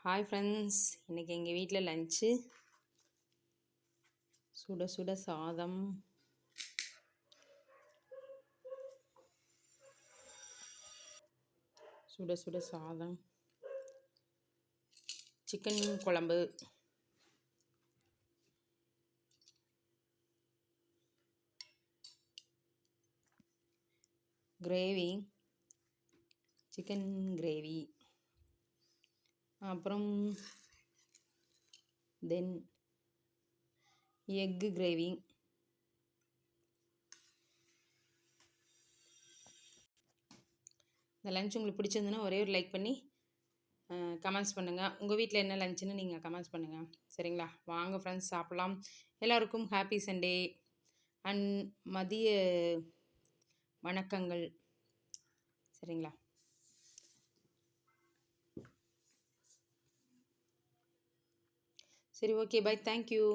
Hi friends, இன்றைக்கி எங்கள் வீட்டில் லஞ்சு சுட சுட சாதம், சிக்கன் குழம்பு, கிரேவி, சிக்கன் கிரேவி, அப்புறம் தென் எக்கு கிரேவி. இந்த லஞ்ச் உங்களுக்கு பிடிச்சிருந்துன்னா ஒரே ஒரு லைக் பண்ணி கமெண்ட்ஸ் பண்ணுங்கள். உங்கள் வீட்டில் என்ன லஞ்சுன்னு நீங்கள் கமெண்ட்ஸ் பண்ணுங்கள். சரிங்களா? வாங்க ஃப்ரெண்ட்ஸ், சாப்பிட்லாம். எல்லாருக்கும் ஹாப்பி சண்டே அண்ட் மதிய வணக்கங்கள். சரிங்களா? சரி, ஓகே, பை, தேங்க்யூ.